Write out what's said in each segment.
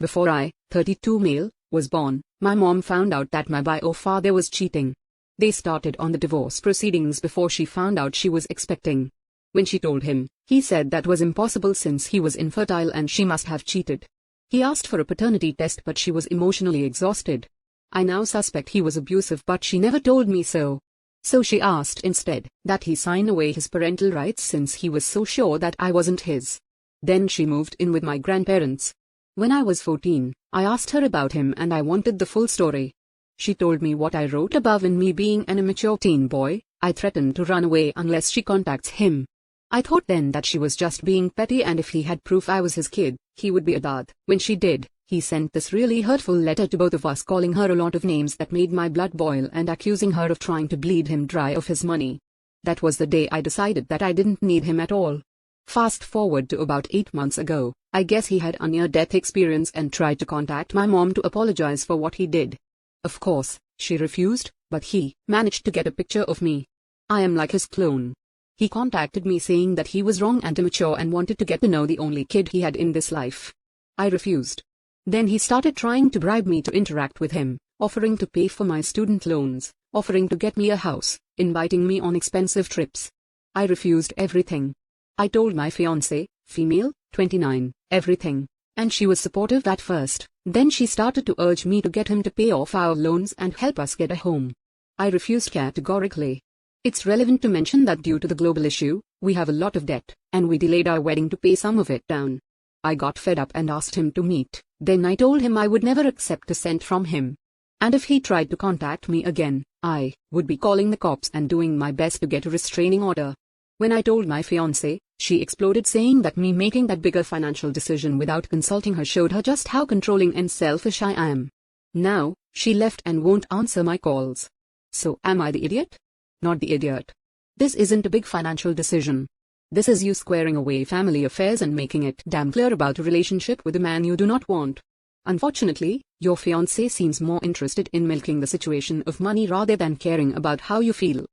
Before I, 32 male, was born, my mom found out that my bio father was cheating. They started on the divorce proceedings before she found out she was expecting. When she told him, he said that was impossible since he was infertile and she must have cheated. He asked for a paternity test but she was emotionally exhausted. I now suspect he was abusive but she never told me so. So she asked instead that he sign away his parental rights since he was so sure that I wasn't his. Then she moved in with my grandparents. When I was 14, I asked her about him and I wanted the full story. She told me what I wrote above in me being an immature teen boy. I threatened to run away unless she contacts him. I thought then that she was just being petty and if he had proof I was his kid, he would be a dad. When she did, he sent this really hurtful letter to both of us calling her a lot of names that made my blood boil and accusing her of trying to bleed him dry of his money. That was the day I decided that I didn't need him at all. Fast forward to about 8 months ago, I guess he had a near-death experience and tried to contact my mom to apologize for what he did. Of course, she refused, but he managed to get a picture of me. I am like his clone. He contacted me saying that he was wrong and immature and wanted to get to know the only kid he had in this life. I refused. Then he started trying to bribe me to interact with him, offering to pay for my student loans, offering to get me a house, inviting me on expensive trips. I refused everything. I told my fiancée, female, 29, everything, and she was supportive at first. Then she started to urge me to get him to pay off our loans and help us get a home. I refused categorically. It's relevant to mention that due to the global issue, we have a lot of debt, and we delayed our wedding to pay some of it down. I got fed up and asked him to meet. Then I told him I would never accept a cent from him. And if he tried to contact me again, I would be calling the cops and doing my best to get a restraining order. When I told my fiancée, she exploded saying that me making that bigger financial decision without consulting her showed her just how controlling and selfish I am. Now, she left and won't answer my calls. So am I the idiot? Not the idiot. This isn't a big financial decision. This is you squaring away family affairs and making it damn clear about a relationship with a man you do not want. Unfortunately, your fiancé seems more interested in milking the situation of money rather than caring about how you feel.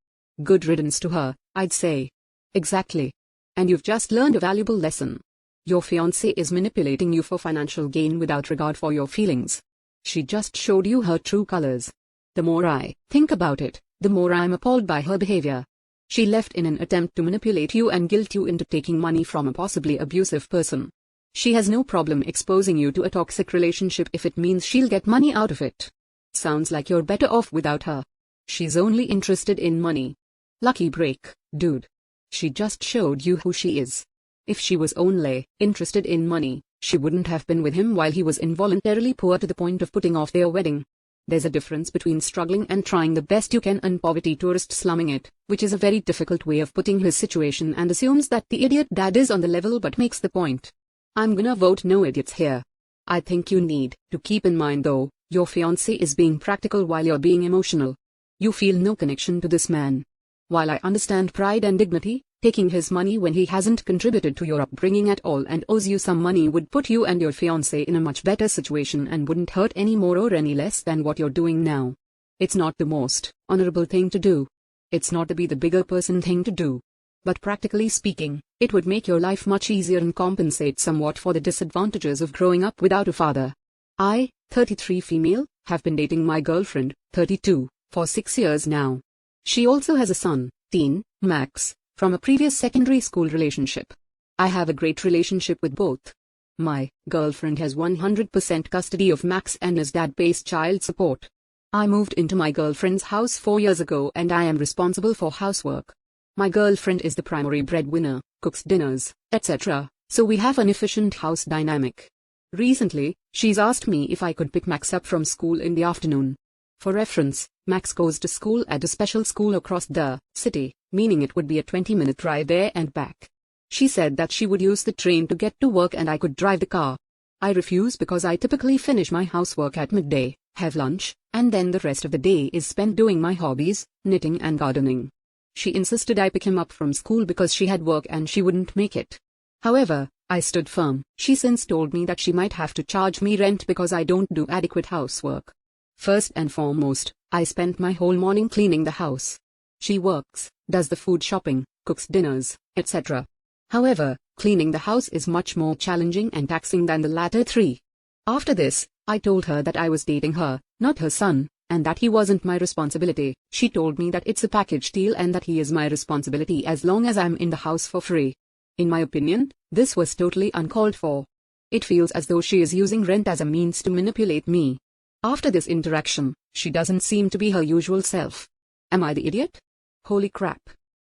Good riddance to her, I'd say. Exactly. And you've just learned a valuable lesson. Your fiancé is manipulating you for financial gain without regard for your feelings. She just showed you her true colors. The more I think about it, the more I'm appalled by her behavior. She left in an attempt to manipulate you and guilt you into taking money from a possibly abusive person. She has no problem exposing you to a toxic relationship if it means she'll get money out of it. Sounds like you're better off without her. She's only interested in money. Lucky break, dude. She just showed you who she is. If she was only interested in money, she wouldn't have been with him while he was involuntarily poor to the point of putting off their wedding. There's a difference between struggling and trying the best you can and poverty tourist slumming it, which is a very difficult way of putting his situation and assumes that the idiot dad is on the level but makes the point. I'm gonna vote no idiots here. I think you need to keep in mind though, your fiancé is being practical while you're being emotional. You feel no connection to this man. While I understand pride and dignity, taking his money when he hasn't contributed to your upbringing at all and owes you some money would put you and your fiancé in a much better situation and wouldn't hurt any more or any less than what you're doing now. It's not the most honorable thing to do. It's not the be the bigger person thing to do. But practically speaking, it would make your life much easier and compensate somewhat for the disadvantages of growing up without a father. I, 33 female, have been dating my girlfriend, 32, for 6 years now. She also has a son, teen, Max, from a previous secondary school relationship. I have a great relationship with both. My girlfriend has 100% custody of Max and his dad pays child support. I moved into my girlfriend's house 4 years ago and I am responsible for housework. My girlfriend is the primary breadwinner, cooks dinners, etc., so we have an efficient house dynamic. Recently, she's asked me if I could pick Max up from school in the afternoon. For reference, Max goes to school at a special school across the city, meaning it would be a 20-minute drive there and back. She said that she would use the train to get to work and I could drive the car. I refuse because I typically finish my housework at midday, have lunch, and then the rest of the day is spent doing my hobbies, knitting and gardening. She insisted I pick him up from school because she had work and she wouldn't make it. However, I stood firm. She since told me that she might have to charge me rent because I don't do adequate housework. First and foremost, I spent my whole morning cleaning the house. She works, does the food shopping, cooks dinners, etc. However, cleaning the house is much more challenging and taxing than the latter three. After this, I told her that I was dating her, not her son, and that he wasn't my responsibility. She told me that it's a package deal and that he is my responsibility as long as I'm in the house for free. In my opinion, this was totally uncalled for. It feels as though she is using rent as a means to manipulate me. After this interaction, she doesn't seem to be her usual self. Am I the idiot? Holy crap.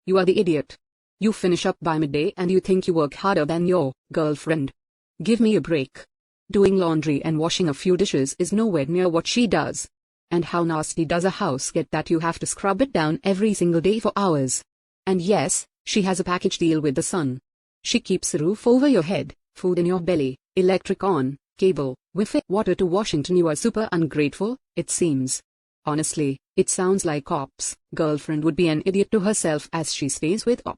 You are the idiot. You finish up by midday and you think you work harder than your girlfriend. Give me a break. Doing laundry and washing a few dishes is nowhere near what she does. And how nasty does a house get that you have to scrub it down every single day for hours? And yes, she has a package deal with the son. She keeps a roof over your head, food in your belly, electric on, cable, Wi-Fi, water to Washington. You are super ungrateful, it seems. Honestly, it sounds like Op's girlfriend would be an idiot to herself as she stays with Op.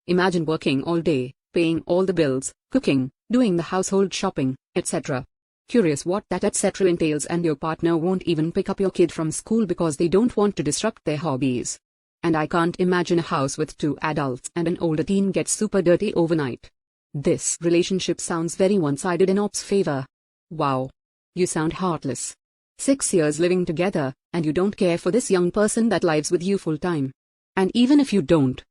Imagine working all day, paying all the bills, cooking, doing the household shopping, etc. Curious what that etc. entails, and your partner won't even pick up your kid from school because they don't want to disrupt their hobbies. And I can't imagine a house with 2 adults and an older teen gets super dirty overnight. This relationship sounds very one-sided in Op's favor. Wow. You sound heartless. 6 years living together, and you don't care for this young person that lives with you full-time. And even if you don't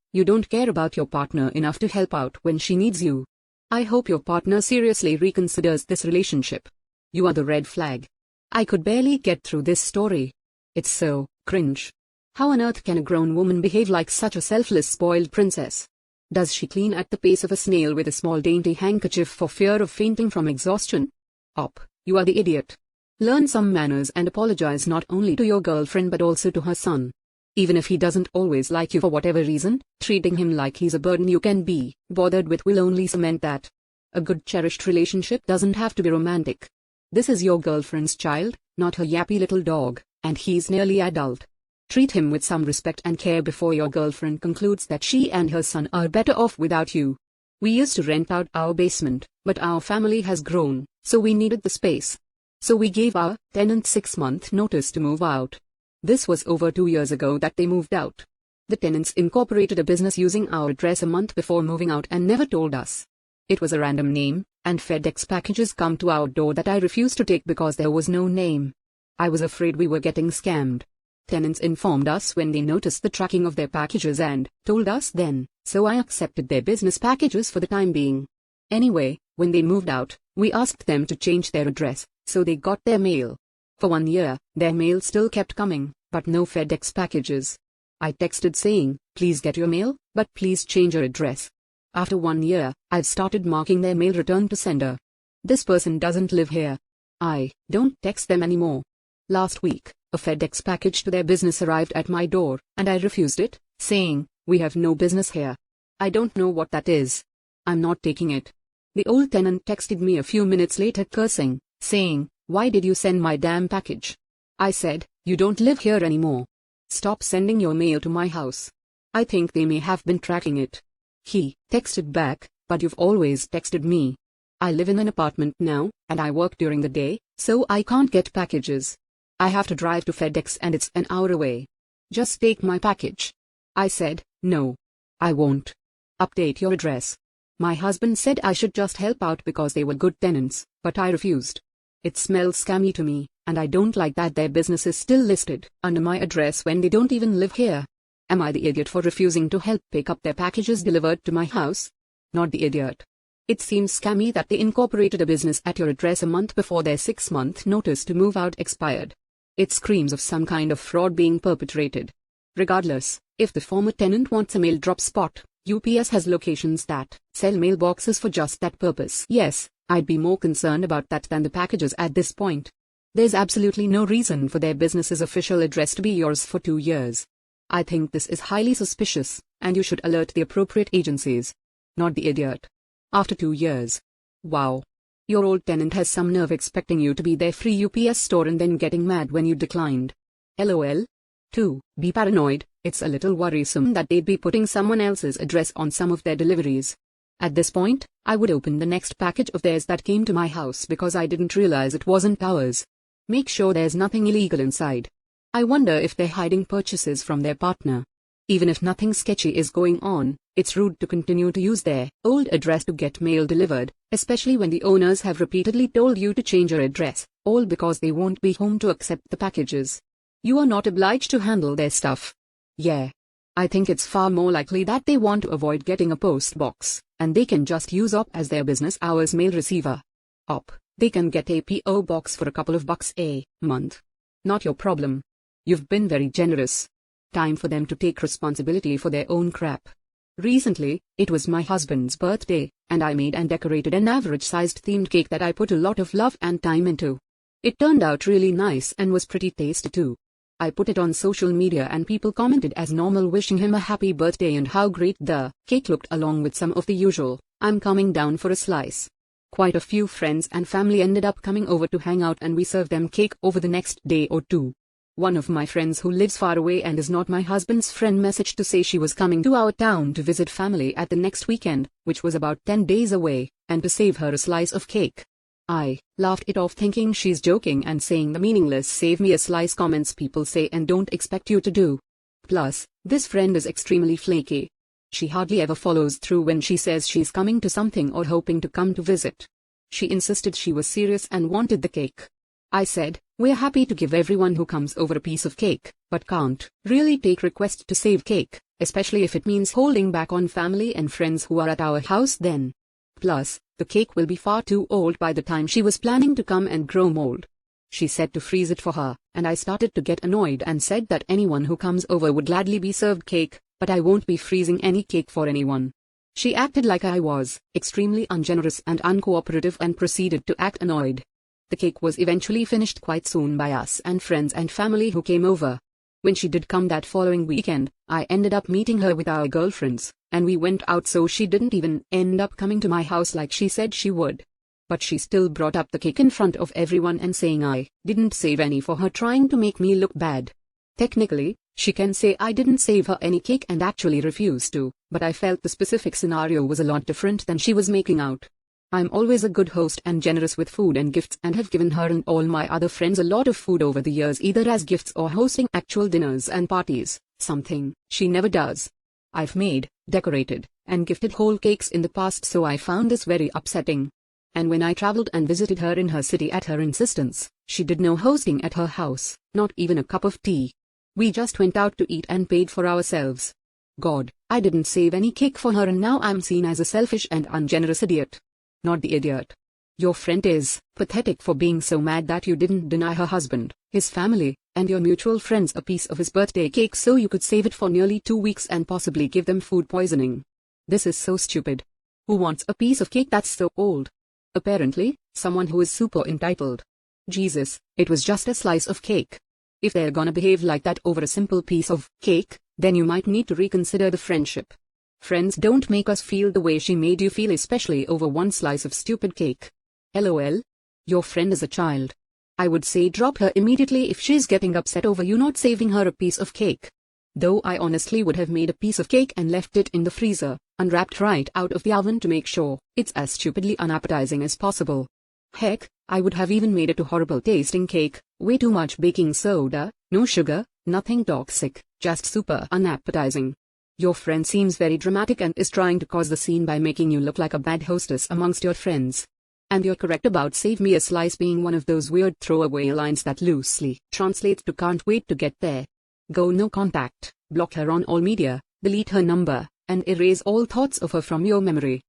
care about your partner enough to help out when she needs you. I hope your partner seriously reconsiders this relationship. You are the red flag. I could barely get through this story. It's so cringe. How on earth can a grown woman behave like such a selfless spoiled princess? Does she clean at the pace of a snail with a small dainty handkerchief for fear of fainting from exhaustion? Op, you are the idiot. Learn some manners and apologize not only to your girlfriend but also to her son. Even if he doesn't always like you for whatever reason, treating him like he's a burden you can be bothered with will only cement that. A good cherished relationship doesn't have to be romantic. This is your girlfriend's child, not her yappy little dog, and he's nearly adult. Treat him with some respect and care before your girlfriend concludes that she and her son are better off without you. We used to rent out our basement, but our family has grown, so we needed the space. So we gave our tenant 6-month notice to move out. This was over 2 years ago that they moved out. The tenants incorporated a business using our address a month before moving out and never told us. It was a random name, and FedEx packages come to our door that I refused to take because there was no name. I was afraid we were getting scammed. Tenants informed us when they noticed the tracking of their packages and told us then, so I accepted their business packages for the time being. Anyway, when they moved out, we asked them to change their address, so they got their mail. For 1 year, their mail still kept coming, but no FedEx packages. I texted saying, please get your mail, but please change your address. After 1 year, I've started marking their mail return to sender. This person doesn't live here. I don't text them anymore. Last week, a FedEx package to their business arrived at my door, and I refused it, saying, we have no business here. I don't know what that is. I'm not taking it. The old tenant texted me a few minutes later cursing, saying, why did you send my damn package? I said, you don't live here anymore. Stop sending your mail to my house. I think they may have been tracking it. He texted back, but you've always texted me. I live in an apartment now, and I work during the day, so I can't get packages. I have to drive to FedEx and it's an hour away. Just take my package. I said, no. I won't. Update your address. My husband said I should just help out because they were good tenants, but I refused. It smells scammy to me, and I don't like that their business is still listed under my address when they don't even live here. Am I the idiot for refusing to help pick up their packages delivered to my house? Not the idiot. It seems scammy that they incorporated a business at your address a month before their 6-month notice to move out expired. It screams of some kind of fraud being perpetrated. Regardless, if the former tenant wants a mail drop spot, UPS has locations that sell mailboxes for just that purpose. Yes, I'd be more concerned about that than the packages at this point. There's absolutely no reason for their business's official address to be yours for 2 years. I think this is highly suspicious, and you should alert the appropriate agencies. Not the idiot. After 2 years. Wow. Your old tenant has some nerve expecting you to be their free UPS store and then getting mad when you declined. LOL. 2. Be paranoid. It's a little worrisome that they'd be putting someone else's address on some of their deliveries. At this point, I would open the next package of theirs that came to my house because I didn't realize it wasn't ours. Make sure there's nothing illegal inside. I wonder if they're hiding purchases from their partner. Even if nothing sketchy is going on, it's rude to continue to use their old address to get mail delivered, especially when the owners have repeatedly told you to change your address, all because they won't be home to accept the packages. You are not obliged to handle their stuff. Yeah. I think it's far more likely that they want to avoid getting a post box, and they can just use OP as their business hours mail receiver. OP, they can get a PO box for a couple of bucks a month. Not your problem. You've been very generous. Time for them to take responsibility for their own crap. Recently, it was my husband's birthday, and I made and decorated an average-sized themed cake that I put a lot of love and time into. It turned out really nice and was pretty tasty too. I put it on social media and people commented as normal, wishing him a happy birthday and how great the cake looked, along with some of the usual "I'm coming down for a slice." Quite a few friends and family ended up coming over to hang out, and we served them cake over the next day or two. One of my friends who lives far away and is not my husband's friend messaged to say she was coming to our town to visit family at the next weekend, which was about 10 days away, and to save her a slice of cake. I laughed it off, thinking she's joking and saying the meaningless "save me a slice" comments people say and don't expect you to do. Plus, this friend is extremely flaky. She hardly ever follows through when she says she's coming to something or hoping to come to visit. She insisted she was serious and wanted the cake. I said, "We're happy to give everyone who comes over a piece of cake, but can't really take requests to save cake, especially if it means holding back on family and friends who are at our house then. Plus, the cake will be far too old by the time she was planning to come and grow mold." She said to freeze it for her, and I started to get annoyed and said that anyone who comes over would gladly be served cake, but I won't be freezing any cake for anyone. She acted like I was extremely ungenerous and uncooperative and proceeded to act annoyed. The cake was eventually finished quite soon by us and friends and family who came over. When she did come that following weekend, I ended up meeting her with our girlfriends, and we went out, so she didn't even end up coming to my house like she said she would. But she still brought up the cake in front of everyone and saying I didn't save any for her, trying to make me look bad. Technically, she can say I didn't save her any cake and actually refuse to, but I felt the specific scenario was a lot different than she was making out. I'm always a good host and generous with food and gifts, and have given her and all my other friends a lot of food over the years, either as gifts or hosting actual dinners and parties, something she never does. I've made, decorated, and gifted whole cakes in the past, so I found this very upsetting. And when I traveled and visited her in her city at her insistence, she did no hosting at her house, not even a cup of tea. We just went out to eat and paid for ourselves. God, I didn't save any cake for her, and now I'm seen as a selfish and ungenerous idiot. Not the idiot. Your friend is pathetic for being so mad that you didn't deny her husband, his family, and your mutual friends a piece of his birthday cake so you could save it for nearly 2 weeks and possibly give them food poisoning. This is so stupid. Who wants a piece of cake that's so old? Apparently, someone who is super entitled. Jesus, it was just a slice of cake. If they're gonna behave like that over a simple piece of cake, then you might need to reconsider the friendship. Friends don't make us feel the way she made you feel, especially over one slice of stupid cake. LOL. Your friend is a child. I would say drop her immediately if she's getting upset over you not saving her a piece of cake. Though I honestly would have made a piece of cake and left it in the freezer, unwrapped right out of the oven to make sure it's as stupidly unappetizing as possible. Heck, I would have even made it a horrible tasting cake, way too much baking soda, no sugar, nothing toxic, just super unappetizing. Your friend seems very dramatic and is trying to cause the scene by making you look like a bad hostess amongst your friends. And you're correct about "save me a slice" being one of those weird throwaway lines that loosely translates to "can't wait to get there." Go no contact, block her on all media, delete her number, and erase all thoughts of her from your memory.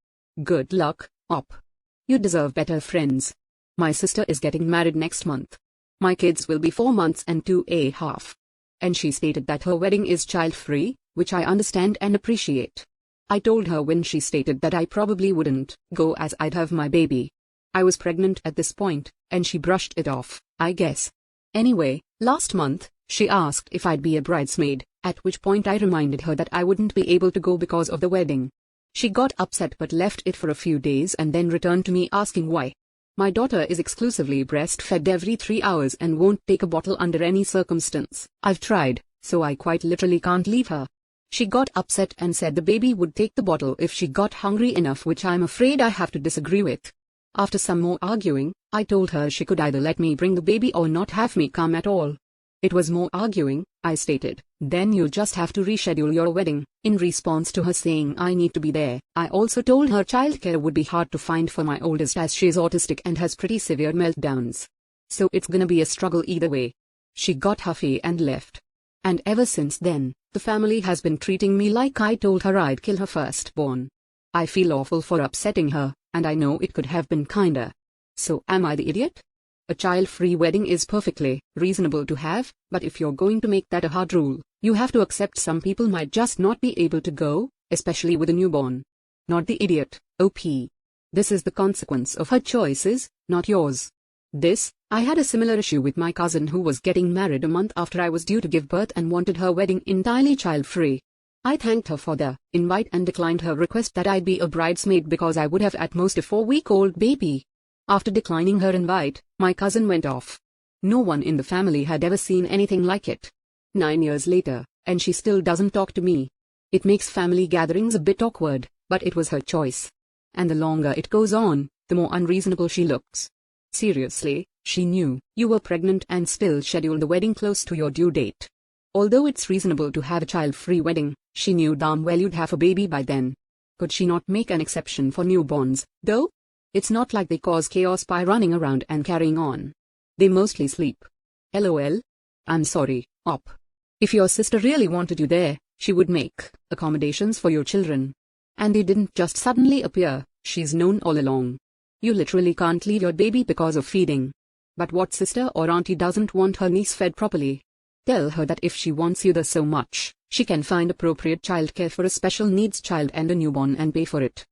Good luck, Op. You deserve better friends. My sister is getting married next month. My kids will be 4 months and 2.5. And she stated that her wedding is child-free, which I understand and appreciate. I told her when she stated that I probably wouldn't go as I'd have my baby. I was pregnant at this point, and she brushed it off, I guess. Anyway, last month, she asked if I'd be a bridesmaid, at which point I reminded her that I wouldn't be able to go because of the wedding. She got upset but left it for a few days and then returned to me asking why. My daughter is exclusively breastfed every 3 hours and won't take a bottle under any circumstance. I've tried, so I quite literally can't leave her. She got upset and said the baby would take the bottle if she got hungry enough, which I'm afraid I have to disagree with. After some more arguing, I told her she could either let me bring the baby or not have me come at all. It was more arguing, I stated, Then you just have to reschedule your wedding. In response to her saying I need to be there, I also told her childcare would be hard to find for my oldest as she is autistic and has pretty severe meltdowns. So it's gonna be a struggle either way. She got huffy and left. And ever since then, the family has been treating me like I told her I'd kill her firstborn. I feel awful for upsetting her, and I know it could have been kinder. So am I the idiot? A child-free wedding is perfectly reasonable to have, but if you're going to make that a hard rule, you have to accept some people might just not be able to go, especially with a newborn. Not the idiot, OP. This is the consequence of her choices, not yours. I had a similar issue with my cousin who was getting married a month after I was due to give birth and wanted her wedding entirely child-free. I thanked her for the invite and declined her request that I'd be a bridesmaid because I would have at most a 4-week-old baby. After declining her invite, my cousin went off. No one in the family had ever seen anything like it. 9 years later, and she still doesn't talk to me. It makes family gatherings a bit awkward, but it was her choice. And the longer it goes on, the more unreasonable she looks. Seriously, she knew you were pregnant and still scheduled the wedding close to your due date. Although it's reasonable to have a child-free wedding, she knew damn well you'd have a baby by then. Could she not make an exception for newborns, though? It's not like they cause chaos by running around and carrying on. They mostly sleep. LOL. I'm sorry, Op. If your sister really wanted you there, she would make accommodations for your children. And they didn't just suddenly appear, she's known all along. You literally can't leave your baby because of feeding. But what sister or auntie doesn't want her niece fed properly? Tell her that if she wants you there so much, she can find appropriate childcare for a special needs child and a newborn and pay for it.